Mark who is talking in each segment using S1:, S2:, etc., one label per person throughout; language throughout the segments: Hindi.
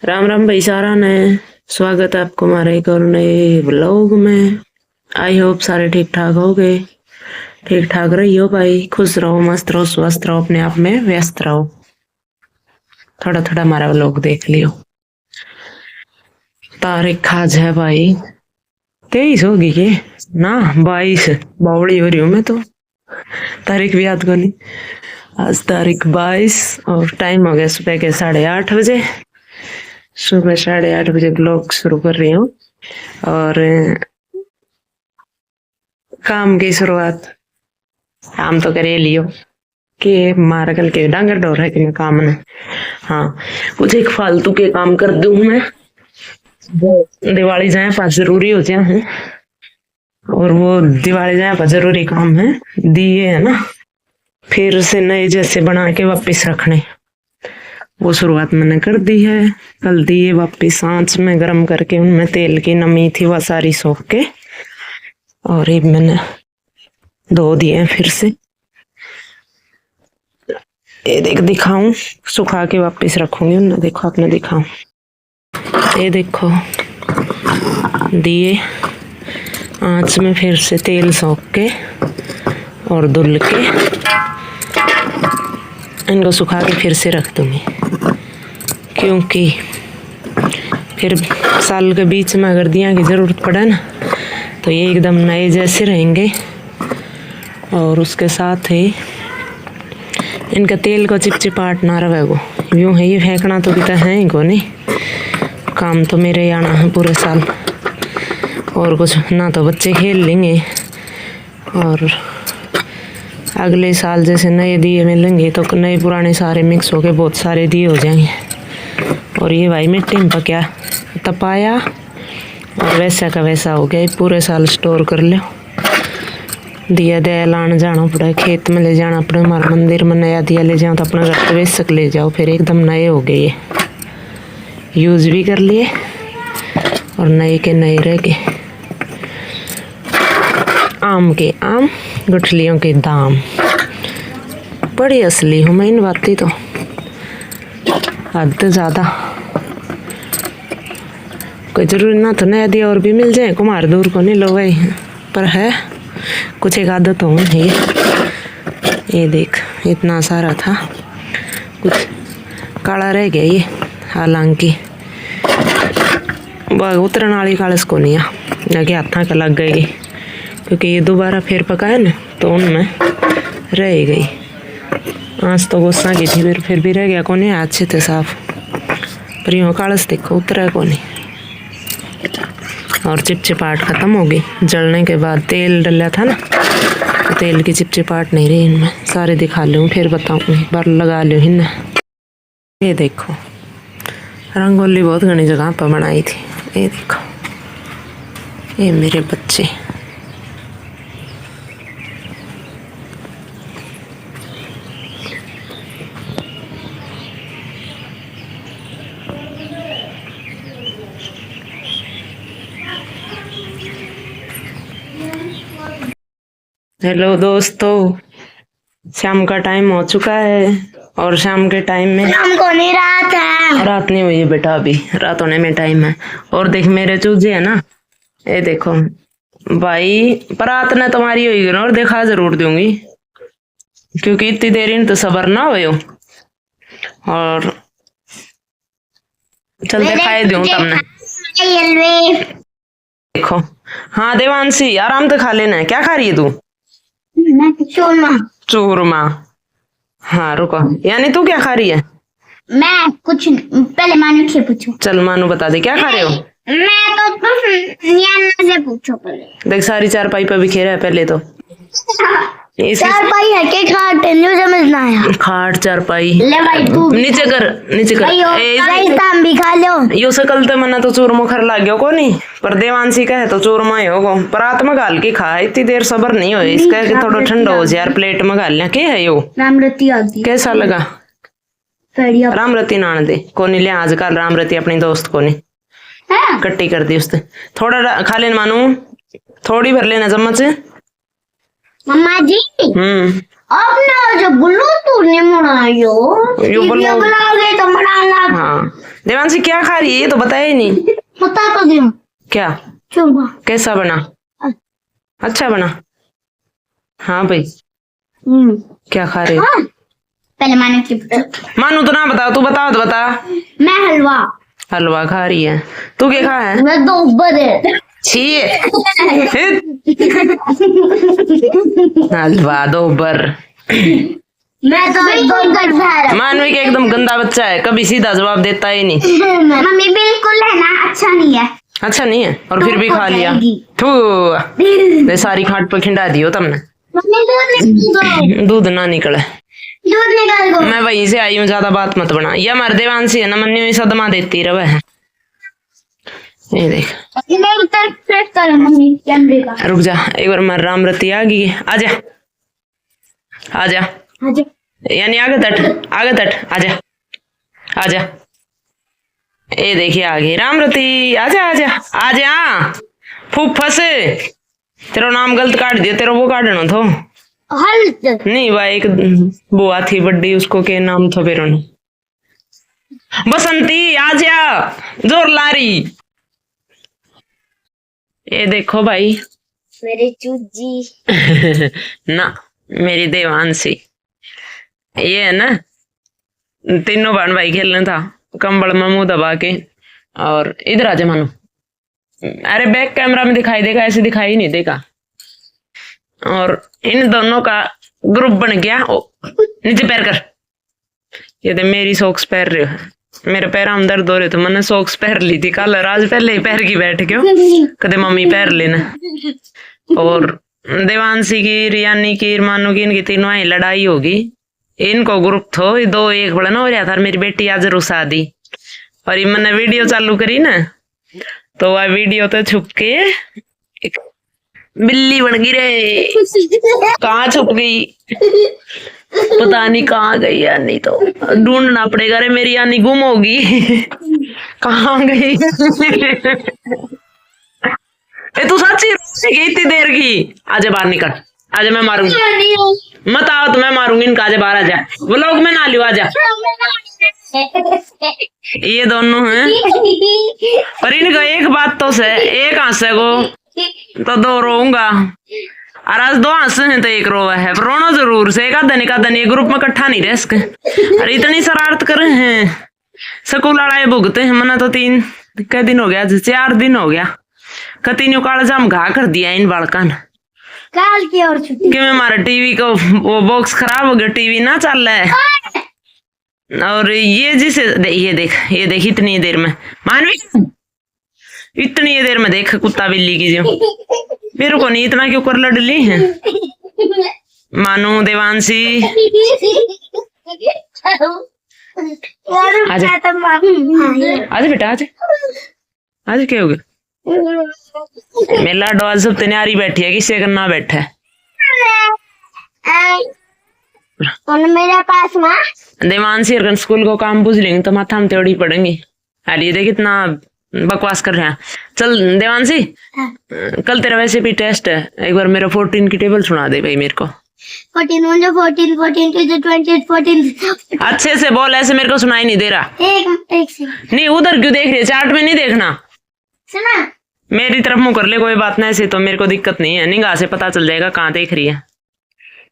S1: राम राम भाई सारा ने स्वागत है आपको हमारे एक और नए ब्लॉग में। आई होप सारे ठीक ठाक हो गए। ठीक ठाक रहियो भाई, खुश रहो, मस्त रहो, स्वस्थ रहो, अपने आप में व्यस्त रहो। थोड़ा थोड़ा हमारा ब्लॉग देख लियो। तारीख आज है भाई 23 होगी के ना 22 बावड़ी हो रही हूँ मैं तो। तारीख भी याद को नहीं। आज तारीख 22 और टाइम हो गया सुबह के 8:30 बजे। सुबह 8:30 बजे ब्लॉग शुरू कर रही हूँ और काम की शुरुआत काम तो करे लियो कि मारा कल के डांगर डोर है कि मैं काम ने। हाँ, कुछ एक फालतू के काम कर दूं मैं। दिवाली जाए पास जरूरी हो जाए है और वो दिवाली जाए पास जरूरी काम है। दिए है ना, फिर से नए जैसे बना के वापिस रखने, वो शुरुआत मैंने कर दी है। कल दिए वापिस आंच में गर्म करके, उनमें तेल की नमी थी वह सारी सोख के, और ये मैंने धो दिए फिर से। ये दिखाऊं, सुखा के वापिस रखूंगी उन्हें। देखो आपने दिखाऊं, ये देखो दिए आंच में फिर से तेल सोख के और धुल के इनको सुखा के फिर से रख दूंगी, क्योंकि फिर साल के बीच में अगर दिया की जरूरत पड़े ना तो ये एकदम नए जैसे रहेंगे। और उसके साथ ही इनका तेल को चिपचिपाहट ना रहे। वो यूं है, ये फेंकना तो कितना है ही को नहीं। काम तो मेरे आना है पूरे साल, और कुछ ना तो बच्चे खेल लेंगे और अगले साल जैसे नए दिए मिलेंगे तो नए पुराने सारे मिक्स होके बहुत सारे दिए हो जाएंगे। और ये भाई मिट्टी में पकाया तपाया और वैसा का वैसा हो गया। पूरे साल स्टोर कर लो। दिया दया लाने जाना पड़ा, खेत में ले जाना पड़ा, हमारे मंदिर में नया दिया ले जाओ तो अपना घर पे बेसक ले जाओ, फिर एकदम नए हो गए। ये यूज भी कर लिए और नए के नए रह गए। आम के आम, गुठलियों के दाम। बड़ी असली हूँ मैं इन बातें तो हद ज्यादा। कोई जरूरी ना तो नया दिया और भी मिल जाए, कुमार दूर को नहीं लो भाई, पर है कुछ एक आदत हो है। ये देख इतना सारा था, कुछ काला रह गया ये, हालांकि उतरन वाली कालस को नहीं आगे हाथा का लग गई, क्योंकि ये दोबारा फिर पकाया ना तो उनमें रह गई। आँच तो गुस्सा की थी, फिर भी रह गया को नहीं, अच्छे थे साफ, पर यूँ कालस देखो उतरा को नहीं। और चिपचिपाहट खत्म हो गई जलने के बाद। तेल डला था ना तो तेल की चिपचिपाहट नहीं रही इनमें। सारे दिखा लूँ फिर बताऊँ, एक बार लगा लो इन्हें। ये देखो रंगोली बहुत घनी जगह पर बनाई थी। ये देखो ये मेरे बच्चे। हेलो दोस्तों, शाम का टाइम हो चुका है और शाम के टाइम में
S2: हमको नहीं रात है।
S1: रात नहीं हुई है बेटा, अभी रात होने में टाइम है। और देख मेरे चूजे है ना, ये देखो भाई, पर रात ने तुम्हारी हुई ना, और देखा जरूर दूंगी, क्योंकि इतनी देर इन तो सबर ना हो। और चल दिखाई दूं तुमने। देखो हाँ देवांशी, आराम से खा लेना है। क्या खा रही है तू?
S2: चूरमा।
S1: चूरमा, हाँ रुको, यानी तू क्या खा रही है?
S2: मैं कुछ पहले मानू से पूछो।
S1: चल मानू बता दे क्या खा रहे हो?
S2: मैं तो नियाना से पूछो पहले।
S1: देख सारी चारपाई पे बिखेरा है पहले तो।
S2: चारपाई है के खाट है, न्यू समझना है।
S1: खाट चारपाई
S2: ले भाई तू
S1: नीचे कर, नीचे कर।
S2: काम भी खा लो।
S1: यो सकल ते मना तो चूरमा खर लाग गयो को नहीं, पर देवांशी कहे तो चूरमा ही होगो। पर रात में गाल के खा, इतनी देर सबर नहीं हो इसका कि थोड़ा ठंडा हो जाए यार। प्लेट में गाल लिया के है यो।
S2: रामरती आ गई,
S1: कैसा लगा? रामरती नान दे को नहीं ले आजकल, रामरती अपनी दोस्त को नहीं कट्टी कर दी उसने। थोड़ा खा लेना मानू, थोड़ी भर लेना चम्मच।
S2: मम्मा जी आपने जो ब्लूटूथ नहीं बनायो,
S1: यो
S2: बनाओगे तो बनाना।
S1: हाँ देवांशी क्या खा रही है, ये तो बताया ही नहीं।
S2: बता तो दूं
S1: क्या?
S2: चूमा।
S1: कैसा बना? अच्छा बना। हाँ भाई, क्या खा रहे हो?
S2: हाँ। पहले मानो की बता।
S1: मानू तो ना बताओ, तू बताओ तो बता।
S2: मैं हलवा।
S1: हलवा खा रही है। तू क्या खा है?
S2: मैं दो बड़े।
S1: छी। हलवा दो बर।
S2: मैं तो दो घर।
S1: मानवी के एकदम गंदा बच्चा है, कभी सीधा जवाब देता ही नहीं।
S2: मम्मी बिल्कुल है ना, अच्छा नहीं है।
S1: अच्छा नहीं है और फिर भी खा लिया। थू, ये सारी खाट पर खिंडा दियो तुमने।
S2: मम्मी दूध
S1: दूध ना निकले।
S2: दूध निकाल दो।
S1: मैं वहीं से आई हूँ, ज्यादा बात मत बना। ये हमारे देवांशी है ना, मन्नी में सदमा देती रहे है। ये देख,
S2: मैं उतर प्रेस करूं मम्मी कैमरे का।
S1: रुक जा एक बार, हमारी रामरती आ गई है। आजा आजा,
S2: आजा।
S1: यानी आगे तट, आगे तट, आजा आजा। ये देखिए आ गई रामरती। आजा आजा आजा। फूफ फंसे, तेरा नाम गलत काट दिया, तेरा वो काटना था।
S2: हल
S1: नहीं भाई, एक बुआ थी बड्डी, उसको के नाम था फिर बसंती। आजा, जोर लारी। ये देखो भाई,
S2: मेरे चूजी।
S1: ना मेरी देवांशी। ये है ना, तीनों बहन भाई खेलना था, कंबल में मुंह दबा के। और इधर आजा मानो। अरे बैक कैमरा में दिखाई देगा, ऐसे दिखाई नहीं देगा। और इन दोनों का ग्रुप बन गया। ओ, नीचे पैर कर। ये तो मेरी सॉक्स पहन रहे हो, मेरे पैर हम दर्द हो रहे थे, मैंने सॉक्स पहन ली थी कल, आज पहले ही पैर की बैठ क्यों कदे मम्मी पैर लेना। और देवांशी की, रियानी की, मानू की, इनकी तीनों ही लड़ाई होगी। इनको ग्रुप थो, ये दो एक बड़ा ना हो रहा था। मेरी बेटी आज रुसा दी और ये मैंने वीडियो चालू करी ना, तो वह वीडियो तो छुप के एक बिल्ली बन गई रे। कहाँ छुप गई पता नहीं, कहाँ गई यानी, तो ढूंढना पड़ेगा रे। मेरी यानी गुम होगी। कहाँ गई? ए तू सच्ची रोएगी इतनी देर की? आजा बाहर निकल, आजा मैं मारूंगी। मत आओ तो मैं मारूंगी इनका। आजा बाहर, आजा व्लॉग में ना लियो, आजा। ये दोनों हैं, पर इनका एक बात तो से, एक हंसे को तो दो रोऊंगा, और आज दो हंसे हैं तो एक रोवा है। पर रोना जरूर से, एक आधा नहीं, ग्रुप में इकट्ठा नहीं रह सके। अरे इतनी शरारत करे हैं, स्कूल लड़ाई भुगते हैं। मना तो 3 कै दिन हो गया, 4 दिन हो गया। कतीन्यू काला जाम घा कर दिया इन बालका ने।
S2: काल की और छुट्टी
S1: कि हमारा टीवी को वो बॉक्स खराब हो गया, टीवी ना चल रहा है। और ये जिसे ये देख इतनी देर में मानवी, इतनी देर में देख कुत्ता बिल्ली की जो। मेरे को नहीं इतना क्यों कर लड़ली है। मानू, देवांशी, आजा आजा बेटा, आजा आजा। क्या हो गया? मेला डॉल सब तैयारी बैठी है, किससे करना बैठा है
S2: मेरे पास माँ।
S1: देवांशी अगर स्कूल को काम पूछ लेंगे तो माथा हम तेड़ी पड़ेंगे। अरे ये देख इतना बकवास कर रहे हैं। चल देवांशी, कल तेरा वैसे भी टेस्ट है, एक बार मेरा 14 की टेबल सुना दे भाई मेरे को।
S2: 14 1 14 14 2 28 14।
S1: अच्छे से बोल, ऐसे मेरे को सुनाई नहीं दे रहा।
S2: एक सेकंड।
S1: नहीं उधर क्यों देख रही है, चार्ट में नहीं देखना।
S2: सुना,
S1: मेरी तरफ मुंह कर ले, कोई बात नहीं, ऐसे तो मेरे को दिक्कत नहीं है। निगाह से पता चल जाएगा कहाँ देख रही है।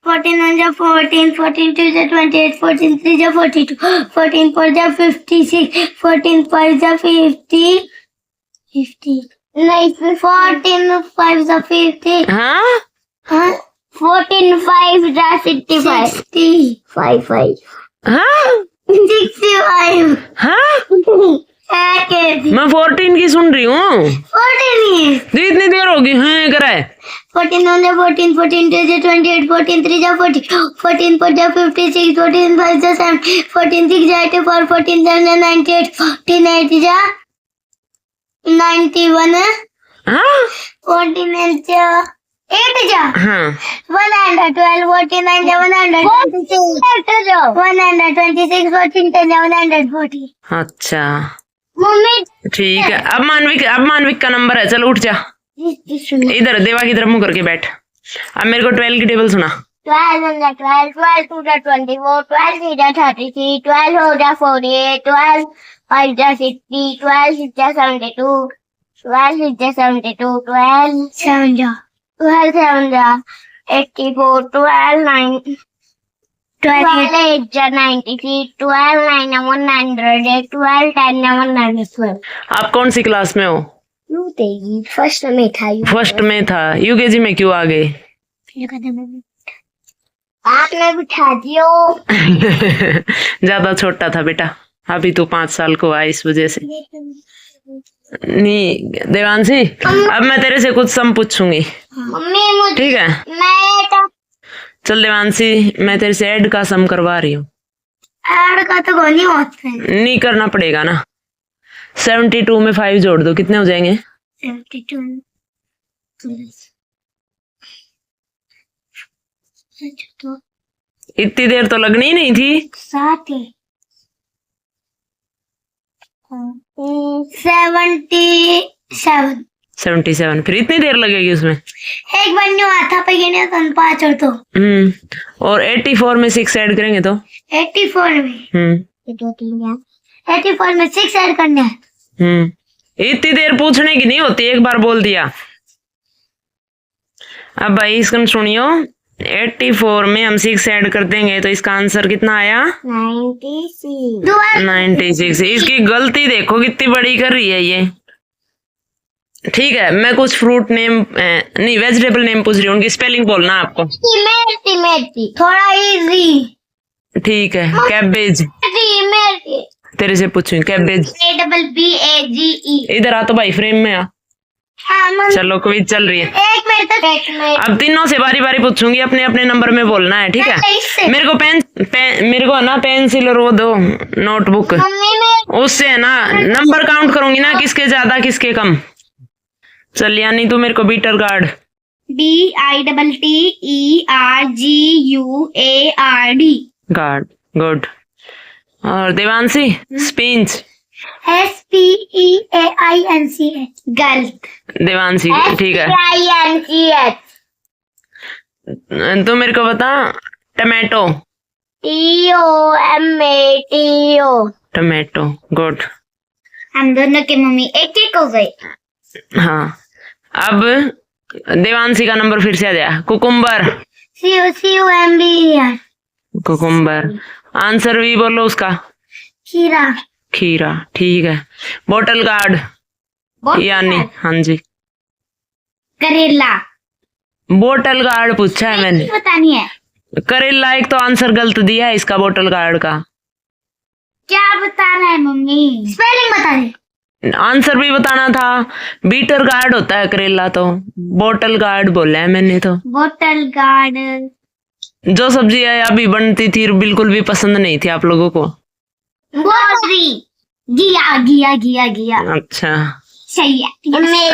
S2: 14 1 14 14 2 28 14 3 42 14 4 56 14 5 50 50 नहीं 14 5 50।
S1: हाँ
S2: 14 5 65 65
S1: हाँ
S2: 65।
S1: हाँ मैं 14 की सुन रही हूँ।
S2: 14
S1: इतनी देर होगी हाँ करा है।
S2: 14 1 14 14 2 28 14 3 40 14 4 56 14 5 7 14 6 84 14 7 98 14 8 91
S1: हाँ
S2: 14 8 जा
S1: हाँ
S2: 112 49 126 126 14 10 140।
S1: अच्छा
S2: मम्मी
S1: ठीक है। अब मानविक का नंबर है, चल उठ जा, इधर देवा की तरफ मुंह करके बैठ। अब मेरे को 12 की टेबल सुना।
S2: 12 1 12 12 2 24 12 3 33 12 4 48 12 5 जा 60, 12 6 जा 72, 12 6 जा 72, 12 7 जा 12 7 जा 84, 12 9 12 8 जा 93, 12 9 जा 100, 12 10 जा 112.
S1: आप कौन सी क्लास में हो?
S2: यू तेगी फर्स्ट में था.
S1: फर्स्ट में था, यूकेजी में क्यों आ गए?
S2: आपने बिठा दियो.
S1: ज्यादा छोटा था बेटा, अभी तो 5 साल को हुआ, इस वजह से. नहीं देवांशी, अब मैं तेरे से कुछ सम पूछूंगी,
S2: मम्मी मुझे
S1: ठीक है?
S2: मैं तो
S1: चल देवांशी, मैं तेरे से ऐड का सम करवा रही हूँ.
S2: ऐड का तो गोली होता है.
S1: नहीं करना पड़ेगा ना. 72 में 5 जोड़ दो, कितने हो जाएंगे?
S2: 72 तो
S1: इतनी देर तो लगनी ही नहीं थी.
S2: 77.
S1: 77, फिर इतनी देर लगेगी उसमें?
S2: एक बार न्यू आता पे गिने तो 5 और तो
S1: और 84 में 6 ऐड करेंगे तो
S2: 84 में 84 में 6 ऐड करना है.
S1: इतनी देर पूछने की नहीं होती, एक बार बोल दिया. अब भाई इसका सुनियो, 84 में हम 6 ऐड कर देंगे तो इसका आंसर कितना आया? 96. इसकी गलती देखो कितनी बड़ी कर रही है ये. ठीक है, मैं कुछ फ्रूट नेम नहीं वेजिटेबल नेम पूछ रही हूँ, उनकी स्पेलिंग बोलना आपको.
S2: थोड़ा इजी.
S1: ठीक है, कैबेज. तेरे से पूछूं कैबेज.
S2: ABBAGE.
S1: इधर आ तो भाई, फ्रेम में आ. चलो क्विज चल रही है.
S2: एक मिनट.
S1: अब तीनों से बारी बारी पूछूंगी, अपने अपने नंबर में बोलना है, ठीक है? मेरे को मेरे को ना पेंसिल और वो दो नोटबुक, उससे है ना नंबर काउंट करूंगी ना, किसके ज्यादा किसके कम. चल यानी तू मेरे को bitter gourd.
S2: BITTERGUARD.
S1: Gourd, good. और देवांशी स्पिंच.
S2: SPEAINCH. गलत.
S1: देवांशी ठीक है.
S2: SPINCH.
S1: तो मेरे को बता टमाटो.
S2: TOMATO.
S1: Tomato, good.
S2: हम दोनों की मम्मी एक एक हो गई.
S1: हाँ, अब देवांशी का नंबर फिर से आ जाए. कुकुम्बर.
S2: CUCUMBER.
S1: कुकुम्बर. आंसर भी बोलो उसका.
S2: खीरा.
S1: खीरा, ठीक है. बोटल गार्ड यानी, हाँ जी.
S2: करेला.
S1: बोटल गार्ड पूछा है मैंने.
S2: बतानी है.
S1: करेला एक तो आंसर गलत दिया है इसका बोटल गार्ड का.
S2: क्या बताना है मम्मी? स्पेलिंग बता दे.
S1: आंसर भी बताना था. बीटर गार्ड होता है करेला, तो बोटल गार्ड बोला है मैंने. तो
S2: बोटल गार्ड.
S1: जो सब्जी है अभी बनती थी बिल्कुल भी पसंद नहीं थी आप लोगों को.
S2: घिया.
S1: अच्छा
S2: सही है.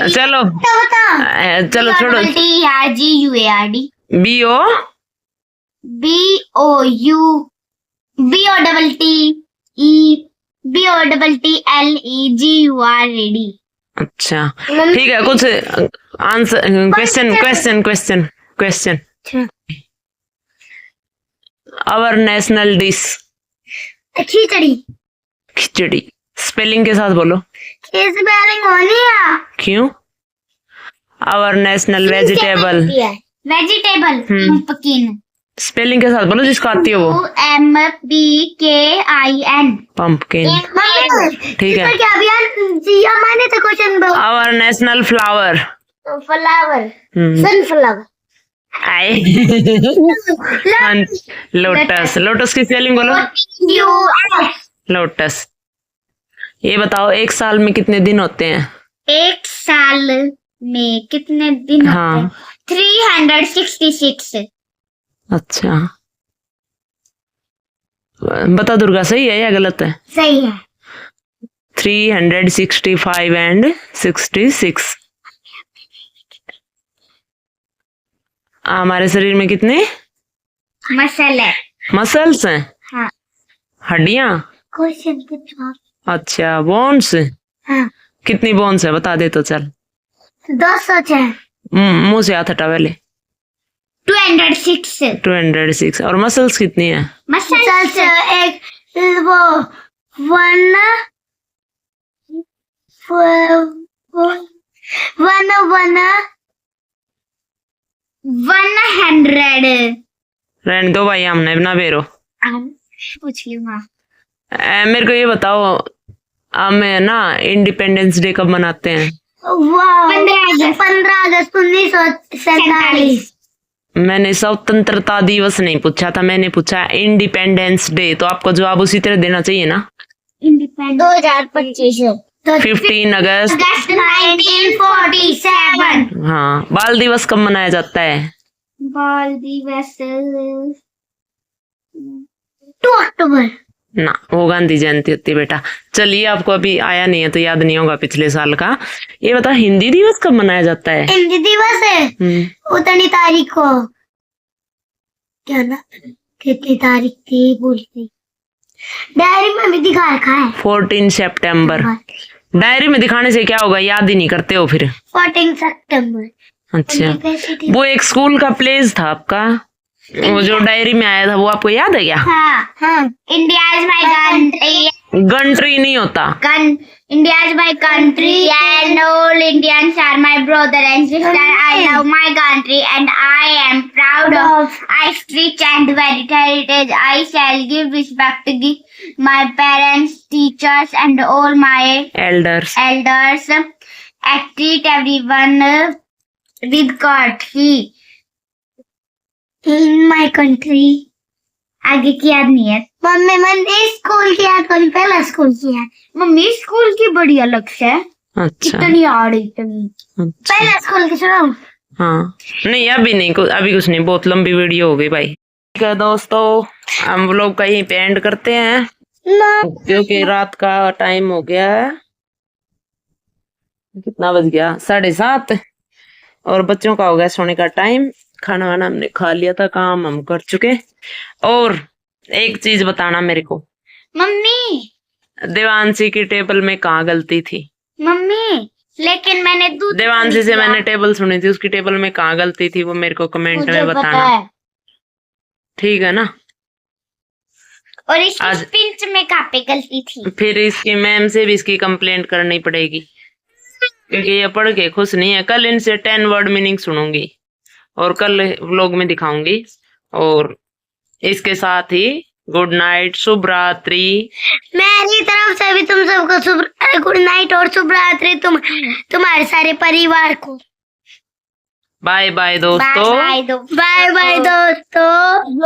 S1: चलो
S2: तो बता.
S1: चलो छोड़ो.
S2: TRGUARD.
S1: BO
S2: BOTTELEGURD.
S1: अच्छा ठीक है. कुछ answer question. Our national dish. Khichdi. Spelling के साथ बोलो.
S2: स्पेलिंग होनी है.
S1: क्यों? Our national vegetable.
S2: Pumpkin.
S1: Spelling के साथ बोलो जिसको आती है वो.
S2: PUMPKIN.
S1: पंपकिन, ठीक है.
S2: मैंने तो क्वेश्चन दो.
S1: Our national flower.
S2: Flower. Sunflower.
S1: आए. लोटस. लोटस की स्पेलिंग बोलो. लोटस. ये बताओ एक साल में कितने दिन होते हैं?
S2: एक साल में कितने दिन होते हैं? 366.
S1: अच्छा, बता दुर्गा, सही है या गलत है?
S2: सही है.
S1: 365 and 66. हमारे शरीर में कितने मसल्स हैं?
S2: हाँ.
S1: हड्डियां.
S2: क्वेश्चन पूछो.
S1: अच्छा, बोन्स.
S2: हाँ.
S1: कितनी बोन्स है बता दे तो चल.
S2: 206.
S1: मुंह से हाथ हटा पहले.
S2: 206.
S1: 206. और मसल्स कितनी है?
S2: मसल्स एक वो 1
S1: रहने दो भाई, हमने ना बेरो।
S2: पूछ लूंगा।
S1: मेरे को ये बताओ, हम ना इंडिपेंडेंस डे कब मनाते हैं?
S2: 15 अगस्त 1947। मैंने
S1: स्वतंत्रता दिवस नहीं पूछा था, मैंने पूछा इंडिपेंडेंस डे, तो आपको जवाब उसी तरह देना चाहिए ना।
S2: 2025
S1: 15 अगस्त
S2: 1947।
S1: हाँ। बाल दिवस कब मनाया जाता है?
S2: बाल दिवस 2 अक्टूबर।
S1: ना, वो गांधी जयंती होती है बेटा। चलिए, आपको अभी आया नहीं है तो याद नहीं होगा पिछले साल का। ये बता, हिंदी दिवस कब मनाया जाता है?
S2: हिंदी दिवस है उतनी तारीख को, क्या ना, कितनी तारीख थी बोलती, डायरी में भी दिखा रखा है
S1: 14 सितंबर। डायरी में दिखाने से क्या होगा, याद ही नहीं करते हो फिर।
S2: 14 सितंबर।
S1: अच्छा, वो एक स्कूल का प्लेस था आपका, वो जो डायरी में आया था, वो आपको याद है क्या?
S2: हाँ। India is my country.
S1: Country नहीं होता,
S2: India is my country and all Indians are my brother and sister. I love my country and I am proud of I rich and very heritage. I shall give respect my parents, teachers and all my
S1: elders.
S2: Treat everyone with courtesy in my country। आगे की याद नहीं है मम्मी, मैंने स्कूल की याद करी, पहला स्कूल की याद। मम्मी स्कूल की बड़ी अलग से।
S1: अच्छा,
S2: इतनी याद इतनी। पहला स्कूल की सुनाऊं?
S1: हाँ, नहीं अभी नहीं, अभी कुछ नहीं, बहुत लंबी वीडियो हो गई भाई। ठीक है दोस्तों, हम लोग कहीं पे एंड करते हैं क्योंकि रात का टाइम हो गया है। कितना बज गया? 7:30। और बच्चों का हो गया सोने का टाइम। खाना वाना हमने खा लिया था, काम हम कर चुके। और एक चीज बताना मेरे को,
S2: मम्मी
S1: देवांशी की टेबल में कहाँ गलती थी?
S2: मम्मी लेकिन मैंने दूध
S1: देवांशी से मैंने टेबल सुनी थी, उसकी टेबल में कहाँ गलती थी वो मेरे को कमेंट में बताना, ठीक है ना?
S2: और इसकी स्पिंच में कहाँ पे गलती थी? फिर
S1: इसकी मैम से भी इसकी कंप्लेंट करनी पड़ेगी क्योंकि ये पढ़ के खुश नहीं है। कल इनसे 10 वर्ड मीनिंग सुनूंगी और कल व्लॉग में दिखाऊंगी। और इसके साथ ही गुड नाइट, शुभ रात्रि।
S2: मेरी तरफ से भी तुम सबको गुड नाइट और शुभ रात्रि, तुम्हारे सारे परिवार को।
S1: बाय बाय दोस्तों।
S2: बाय बाय दोस्तों।